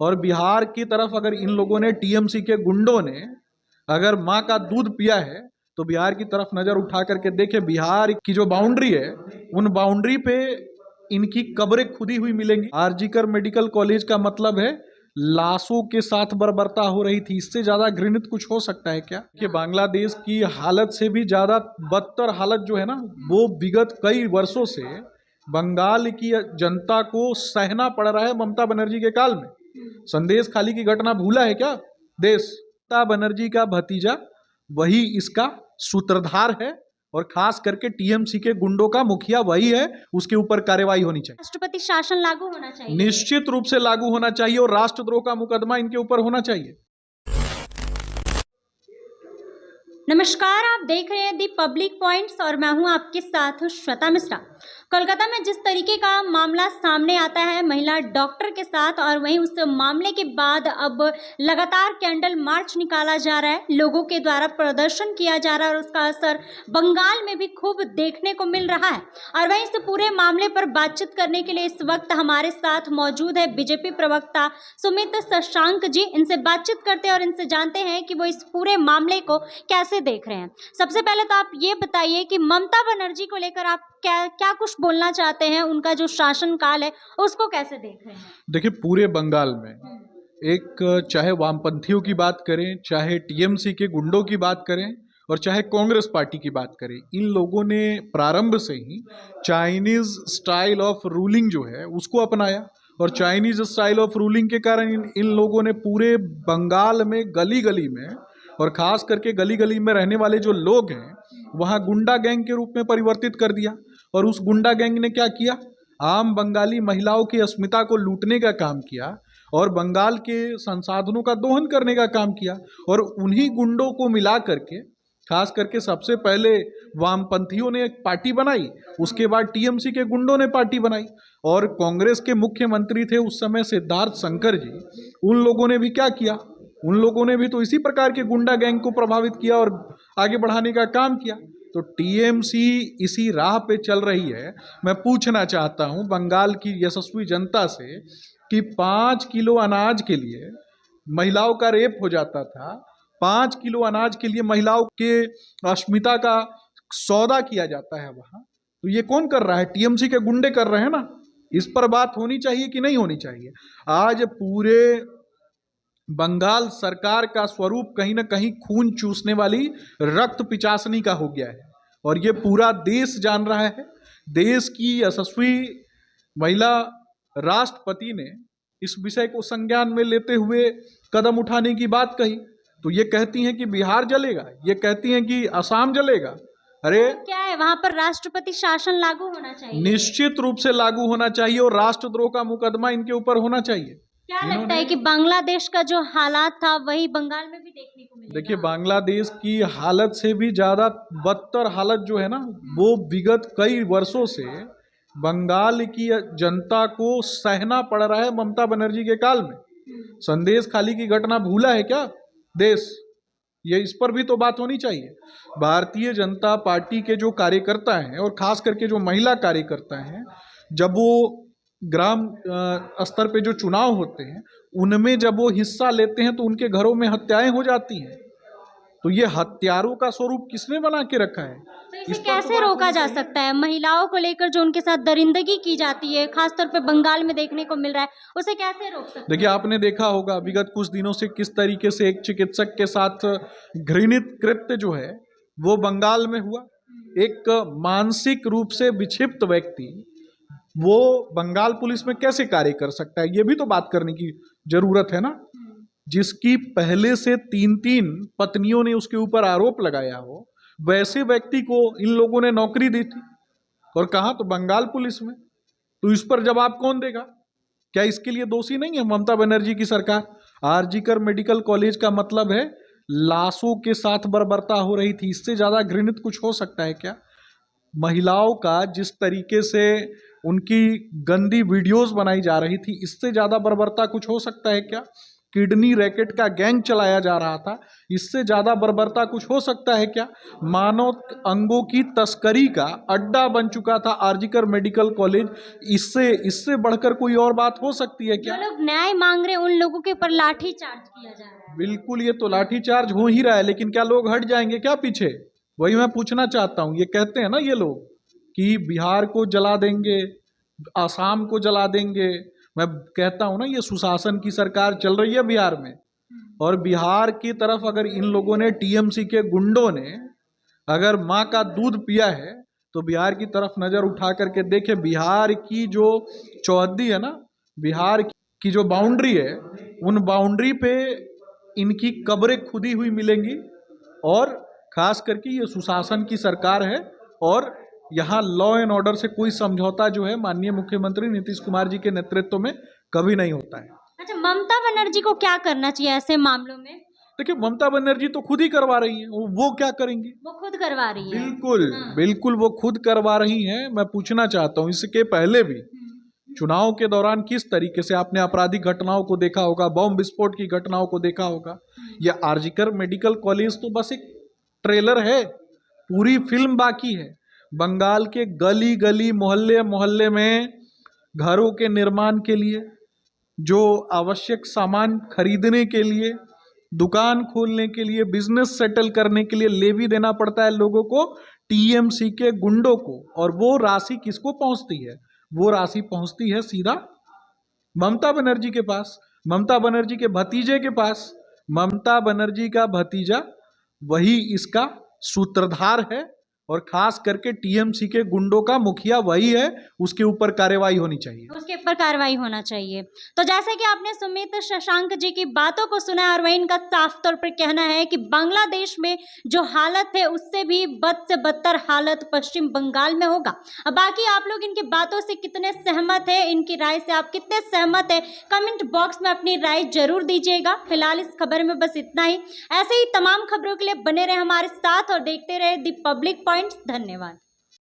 और बिहार की तरफ अगर इन लोगों ने, टीएमसी के गुंडों ने अगर माँ का दूध पिया है तो बिहार की तरफ नजर उठा करके देखे। बिहार की जो बाउंड्री है, उन बाउंड्री पे इनकी कब्रें खुदी हुई मिलेंगी। आरजीकर मेडिकल कॉलेज का मतलब है लाशों के साथ बर्बरता हो रही थी। इससे ज्यादा घृणित कुछ हो सकता है क्या? कि बांग्लादेश की हालत से भी ज्यादा बदतर हालत जो है ना, वो विगत कई वर्षों से बंगाल की जनता को सहना पड़ रहा है ममता बनर्जी के काल में। संदेश खाली की घटना भूला है क्या देश? ममता बनर्जी का भतीजा वही इसका सूत्रधार है और खास करके टीएमसी के गुंडों का मुखिया वही है। उसके ऊपर कार्रवाई होनी चाहिए। राष्ट्रपति शासन लागू होना चाहिए। निश्चित रूप से लागू होना चाहिए और राष्ट्रद्रोह का मुकदमा इनके ऊपर होना चाहिए। नमस्कार, आप देख रहे हैं दी पब्लिक पॉइंट्स और मैं हूं आपके साथ श्वेता मिश्रा। कोलकाता में जिस तरीके का मामला सामने आता है महिला डॉक्टर के साथ, और वहीं उस मामले के बाद अब लगातार कैंडल मार्च निकाला जा रहा है, लोगों के द्वारा प्रदर्शन किया जा रहा है और उसका असर बंगाल में भी खूब देखने को मिल रहा है। और वहीं इस पूरे मामले पर बातचीत करने के लिए इस वक्त हमारे साथ मौजूद है बीजेपी प्रवक्ता सुमित शशांक जी। इनसे बातचीत करते हैं और इनसे जानते हैं कि वो इस पूरे मामले को कैसे देख रहे हैं। सबसे पहले तो आप ये बताइए कि ममता बनर्जी को लेकर आप क्या कुछ बोलना चाहते हैं, उनका जो शासन काल है उसको कैसे देख रहे हैं? देखिए, पूरे बंगाल में एक, चाहे वामपंथियों की बात करें, चाहे टीएमसी के गुंडों की बात करें और चाहे कांग्रेस पार्टी की बात करें, इन लोगों ने प्रारंभ से ही चाइनीज स्टाइल ऑफ रूलिंग जो है उसको अपनाया। और चाइनीज स्टाइल ऑफ रूलिंग के कारण इन लोगों ने पूरे बंगाल में गली गली में और खास करके गली गली में रहने वाले जो लोग हैं वहाँ गुंडा गैंग के रूप में परिवर्तित कर दिया। और उस गुंडा गैंग ने क्या किया? आम बंगाली महिलाओं की अस्मिता को लूटने का काम किया और बंगाल के संसाधनों का दोहन करने का काम किया। और उन्हीं गुंडों को मिला करके, खास करके सबसे पहले वामपंथियों ने एक पार्टी बनाई, उसके बाद टीएमसी के गुंडों ने पार्टी बनाई। और कांग्रेस के मुख्यमंत्री थे उस समय सिद्धार्थ शंकर जी, उन लोगों ने भी क्या किया? उन लोगों ने भी तो इसी प्रकार के गुंडा गैंग को प्रभावित किया और आगे बढ़ाने का काम किया। तो टीएमसी इसी राह पे चल रही है। मैं पूछना चाहता हूं बंगाल की यशस्वी जनता से कि 5 किलो अनाज के लिए महिलाओं का रेप हो जाता था, 5 किलो अनाज के लिए महिलाओं के अस्मिता का सौदा किया जाता है वहां, तो ये कौन कर रहा है? टीएमसी के गुंडे कर रहे हैं ना। इस पर बात होनी चाहिए कि नहीं होनी चाहिए? आज पूरे बंगाल सरकार का स्वरूप कहीं ना कहीं खून चूसने वाली रक्त पिचासनी का हो गया है और ये पूरा देश जान रहा है। देश की यशस्वी महिला राष्ट्रपति ने इस विषय को संज्ञान में लेते हुए कदम उठाने की बात कही। तो ये कहती हैं कि बिहार जलेगा, ये कहती हैं कि असम जलेगा। अरे क्या है, वहां पर राष्ट्रपति शासन लागू होना चाहिए। निश्चित रूप से लागू होना चाहिए और राष्ट्रद्रोह का मुकदमा इनके ऊपर होना चाहिए। क्या लगता है कि बांग्लादेश का जो हालात था वही बंगाल में भी देखने को मिलेगा? देखिए, बांग्लादेश की हालत से भी ज्यादा बदतर हालत जो है ना, वो विगत कई वर्षों से बंगाल की जनता को सहना पड़ रहा है ममता बनर्जी के काल में। संदेश खाली की घटना भूला है क्या देश? ये इस पर भी तो बात होनी चाहिए। भारतीय जनता पार्टी के जो कार्यकर्ता हैं और खास करके जो महिला कार्यकर्ता हैं, जब वो ग्राम स्तर पे जो चुनाव होते हैं उनमें जब वो हिस्सा लेते हैं तो उनके घरों में हत्याएं हो जाती हैं। तो ये हत्यारों का स्वरूप किसने बना के रखा है? तो इसे कैसे रोका जा सकता है? महिलाओं को लेकर जो उनके साथ दरिंदगी की जाती है, खासतौर पे बंगाल में देखने को मिल रहा है, उसे कैसे रोक सकते हैं? देखिए, आपने देखा होगा विगत कुछ दिनों से किस तरीके से एक चिकित्सक के साथ घृणित कृत्य जो है वो बंगाल में हुआ। एक मानसिक रूप से विक्षिप्त व्यक्ति वो बंगाल पुलिस में कैसे कार्य कर सकता है? ये भी तो बात करने की जरूरत है ना। जिसकी पहले से 3-3 पत्नियों ने उसके ऊपर आरोप लगाया हो, वैसे व्यक्ति को इन लोगों ने नौकरी दी थी और कहा तो बंगाल पुलिस में। तो इस पर जवाब कौन देगा? क्या इसके लिए दोषी नहीं है ममता बनर्जी की सरकार? आरजीकर मेडिकल कॉलेज का मतलब है लाशों के साथ बर्बरता हो रही थी। इससे ज्यादा घृणित कुछ हो सकता है क्या? महिलाओं का जिस तरीके से उनकी गंदी वीडियोस बनाई जा रही थी, इससे ज्यादा बर्बरता कुछ हो सकता है क्या? किडनी रैकेट का गैंग चलाया जा रहा था। इससे ज़्यादा बर्बरता कुछ हो सकता है क्या? मानव अंगों की तस्करी का अड्डा बन चुका था आरजीकर मेडिकल कॉलेज। इससे इससे बढ़कर कोई और बात हो सकती है क्या? जो लोग न्याय मांग रहे हैं उन लोगों के ऊपर लाठी चार्ज किया जा रहा है। बिल्कुल, ये तो लाठीचार्ज हो ही रहा है, लेकिन क्या लोग हट जाएंगे क्या पीछे? वही मैं पूछना चाहता हूँ। ये कहते हैं ना ये लोग कि बिहार को जला देंगे, आसाम को जला देंगे। मैं कहता हूँ ना, ये सुशासन की सरकार चल रही है बिहार में, और बिहार की तरफ अगर इन लोगों ने, टीएमसी के गुंडों ने अगर माँ का दूध पिया है तो बिहार की तरफ नज़र उठा करके देखे। बिहार की जो चौहद्दी है ना, बिहार की जो बाउंड्री है, उन बाउंड्री पे इनकी कब्रें खुदी हुई मिलेंगी। और खास करके ये सुशासन की सरकार है, और यहाँ लॉ एंड ऑर्डर से कोई समझौता जो है माननीय मुख्यमंत्री नीतीश कुमार जी के नेतृत्व में कभी नहीं होता है। अच्छा, ममता बनर्जी को क्या करना चाहिए ऐसे मामलों में? देखिए, ममता बनर्जी तो खुद ही करवा रही हैं, वो क्या करेंगी? वो खुद करवा रही है। बिल्कुल बिल्कुल, वो खुद करवा रही हैं। मैं पूछना चाहता हूँ, इसके पहले भी चुनाव के दौरान किस तरीके से आपने आपराधिक घटनाओं को देखा होगा, बम विस्फोट की घटनाओं को देखा होगा। यह आरजीकर मेडिकल कॉलेज तो बस एक ट्रेलर है, पूरी फिल्म बाकी है। बंगाल के गली गली, मोहल्ले मोहल्ले में घरों के निर्माण के लिए, जो आवश्यक सामान खरीदने के लिए, दुकान खोलने के लिए, बिजनेस सेटल करने के लिए लेवी देना पड़ता है लोगों को, टीएमसी के गुंडों को। और वो राशि किसको पहुंचती है? वो राशि पहुंचती है सीधा ममता बनर्जी के पास, ममता बनर्जी के भतीजे के पास। ममता बनर्जी का भतीजा वही इसका सूत्रधार है, और खास करके टीएमसी के गुंडों का मुखिया वही है। उसके ऊपर कार्रवाई होनी चाहिए, उसके ऊपर कार्रवाई होना चाहिए। तो जैसे कि आपने सुमित शशांक जी की बातों को सुना है, और वही इनका साफ तौर पर कहना है कि बांग्लादेश में जो हालत है उससे भी बद से बदतर हालत पश्चिम बंगाल में होगा। अब बाकी आप लोग इनकी बातों से कितने सहमत है, इनकी राय से आप कितने सहमत है, कमेंट बॉक्स में अपनी राय जरूर दीजिएगा। फिलहाल इस खबर में बस इतना ही। ऐसे ही तमाम खबरों के लिए बने रहे हमारे साथ और देखते रहे दी पब्लिक पॉइंट्स। धन्यवाद।